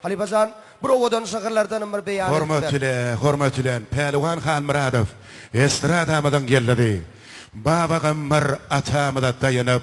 Halipazan, Brovodan şakırlardan bir beyan ettiler. Hormatülen, Pehlivan Han Muradov, estradamadan geldi. Baba Gammar atamada dayanıp,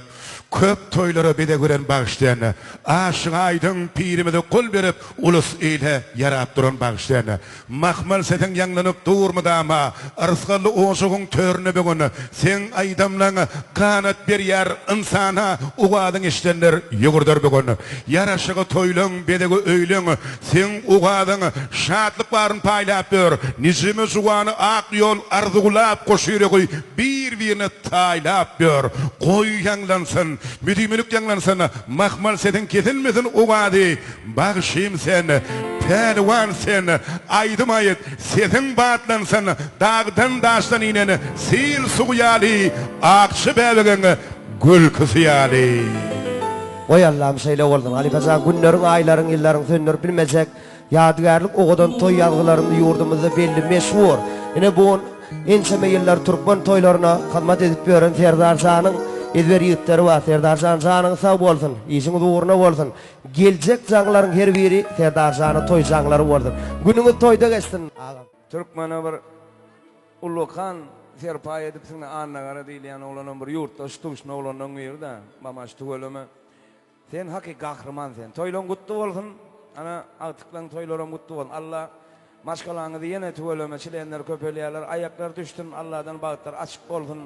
köp toyları bide gören bağışlayan, aşık aydın pirimide kul verip, ulus ile yarap duran bağışlayan, mahmal seten yanlanıp durmadı ama, arıskallı oğuşuğun törünü bugün, sen aydamlan kanat bir yer insana, uğadın işlenler yugurdur bugün, yaraşığı toylun bedegi öylün, sen uğadın şatlık varın paylap bir, nizimi zuğanı ak yol arzugulap koşuyru bir taylap bir, koy yanlansın, müdümülük yanlansın, mahmal seden kesilmesin uğadı, bağışayım sen, pehlivan sen, aydım ayet, sesin batlansın, dağdan daştan inen, sil suğuyali, akşı bebeğin, gül kısıyali. Oy Allah'ım şeyle oldun. Halipazan günlerin, ayların, yılların sönür bilmeyecek. Yadigarlık oğudan toy yalgılarında yurdumuzda belli meşhur. Yine bu enseme yıllar Türkmen toylarına hizmet edip veren Serdar Can'ın ezber yiğitleri var. Serdar Can'ın sağ olsun, işiniz uğruna olsun. Gelecek canların her biri Serdar Can'ın toy canları olsun. Gününüz toyda geçsin. Türkmen'e bir ulukan serpay edip seni anlagara değil yani olanın bir yurttaş tuşna olanın bir de mamaş tuğulümü. Sen hakik kahraman sen. Toylon kutlu olsun. Ana artıklan toylorum kutlu olsun. Allah maşkalanı yine tuğulümü çileyenler köpeliyorlar. Ayaklar düştün Allah'tan bağıtlar açık olsun.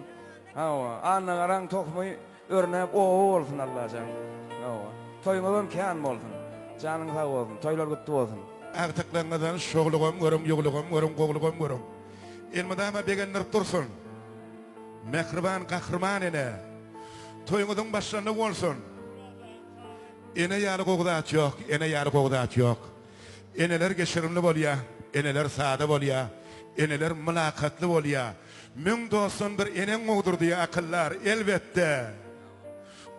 Anlagaran tokmayı örnep o olsun Allah canım. Toymalım kân olsun. Canın sağ olsun. Toylar kutlu olsun. Artıklanmadan şoğluğum görüm, yoğluğum görüm, koğluğum görüm. Elmadama begenler dursun. Mehriban kahraman ene. Toyunuzun başlarına olsun. Ene yarı koğdat yok, ene yarı koğdat yok. Eneler geçirimli bolya, eneler sade bolya, eneler mülakatlı bolya. Mün dostun bir enen oğdur diye akıllar elbette.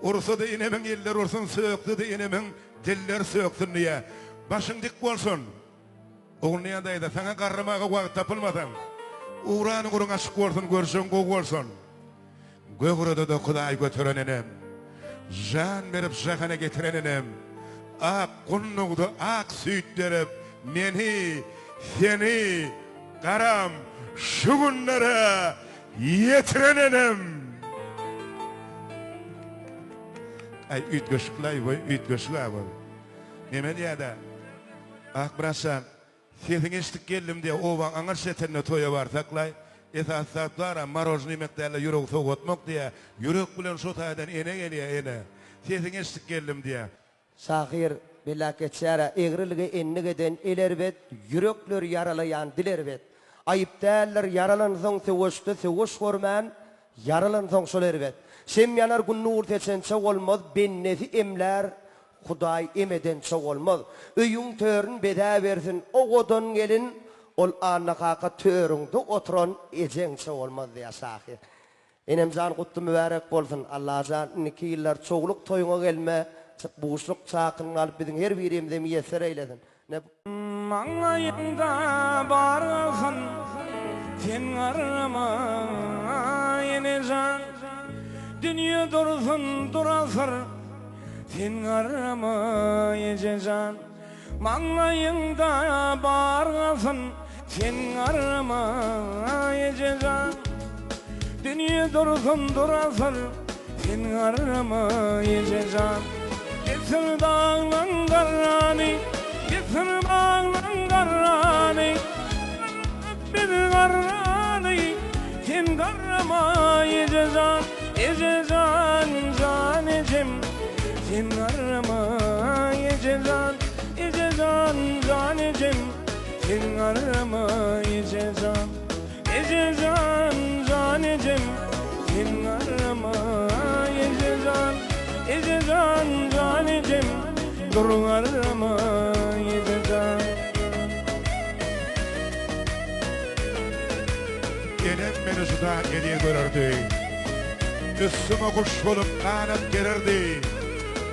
Ursu da enemin eller ursun, söktü de enemin diller söktün diye. Başın dik olsun. Oğlunayadaydı, sana karramağa vakit tapılmadan. Uğranı kurun aşık olsun, görsün koğu olsun. Göğrüde de kuday götüren enem. Can verip jahana getiren enem. Ak kunnuğdu, ak sütlerip, meni, seni, karam, şu günlere yetiren enem. Ay üt göşüklay boy, üt göşüklay boy. Hemen yada. Ak brasan, sesin eşlik geldim diye ovan anır şetenine toya var taklay. Esasatlara marojni mekterle yürek soğutmak diye, yürek bilen şotaydan ene geliyor ene. Sesin eşlik geldim diye. Şahir bilaketçara eğrilge ennigeden elerbet, yürekler yaralayan dilerbet. Ayıp değerler yaralansan sevuştu, sevuş görmen, yaralansan solerbet. Sem yanar günü urteçençe olmaz, bennesi emler, Huday emedençe olmaz. Öyün törün beda versin, o godon gelin, ol annakaka törüngde oturan ecençe olmaz diye şahir. Enem can kutlu mübarek olsun. Allah can 2 yıllar çoğuluk toyuna gelme, buğuşluk çakını alıp bizim her birimde miyeser eyledin. Mağayında barısın, sen arama yine can. Dünya dursun durasır, sen arama yine can. Mağayında barısın, sen arama yine can. Dünya dursun durasır, sen arama yine can. Gitsin dağlan garrani, gitsin bağlan garrani, bir garrani, sen garrama yine can. Yine can, can ecem, sen arama yine can. Yine can, can ecem, sen arama yine can. Yine can, can ecem, sen arama yine can. Yine can, can ecem, dur arama yine can. Enem beni suda geriye görürdü. Üstüme kuş olup kanat gelirdi.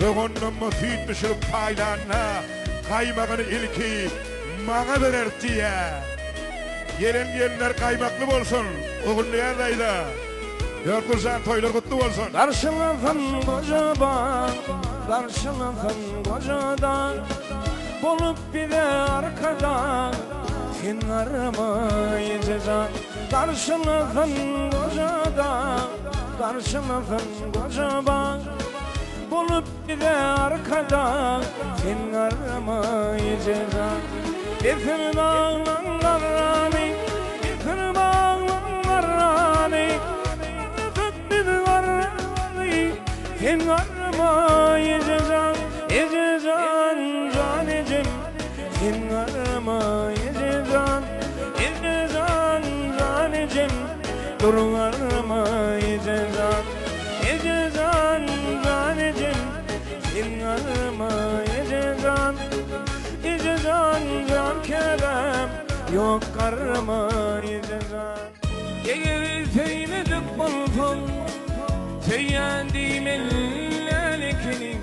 Bugünün müfit pişirip paylarına kaymağını ilki bana verir diye. Gelen gelinler kaymaklı olsun. Oğul neredeydi? Yorkulsan toylar kutlu olsun. Karşılasın kocadan, karşılasın kocadan. bolup bir de arkada sen aramayacağım. Karşılasın kocada, karşılasın kocaba. Bolup bir de arkada sen aramayacağım. Getir bağlanlar rani, getir bağlanlar rani. Öpüp bir var rani, sen aramayacağım. Ecezan canecim, sen aramayacağım. Ecezan canecim, dur aramayacağım. Ecezan canecim, sen aramayacağım. Ecezan can kerem, yok aramayacağım. Eğer seyledik balfon, seyyendim ellelikini.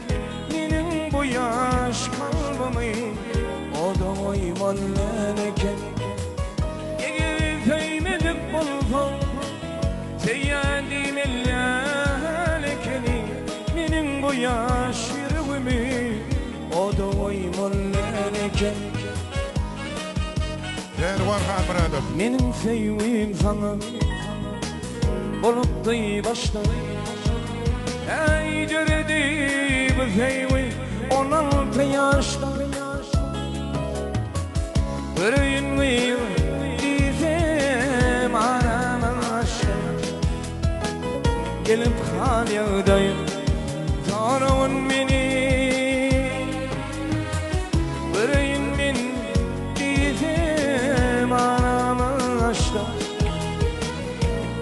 Benim bu yaş kalbimi, o da oymanlarken. Eğer seyledik balfon, seyyendim ellelikini. Benim bu yaş yüreğimi, o da oymanlarken. Perwan Han Muradov. Benim sevim sana bolup da başta. Ey göredi bu sevim 16 yaşta. Yüreğimi dizem aramın aşkı. Gelip hal yağdayım tanıvın beni. Yüreğimin dizem aramın aşkı.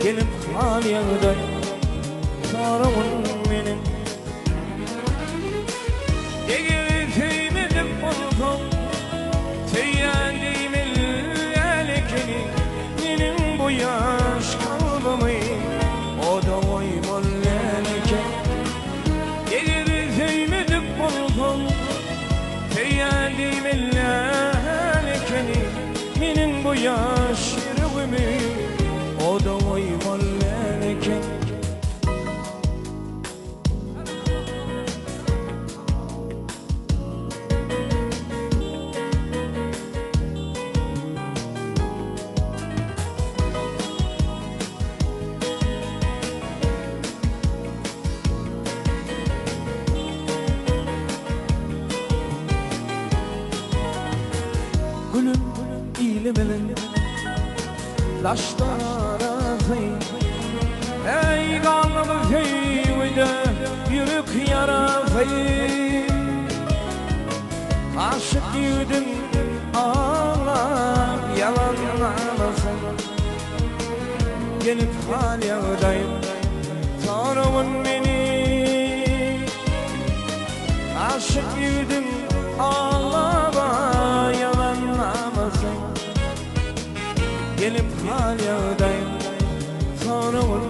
Gelip hal yağdayım tanıvın beni. Eğer sevmedim oldum, seyyendim ellelikini. Benim bu yaş kalbimi, o da oymanlarken. Eğer sevmedim oldum, seyyendim ellelikini. Benim bu yaş yüreğimi, o da oymanlarken. Gülüm iyilemelin laşlara zey. Ey kanlı zeyvide yürük yara zey. Aşık yüdün ağlar yalanlamasın. Gelip hal yağdayım tanıvın beni. Aşık yüdün ağlama yalanlamasın. Gelip hal yağdayım tanıvın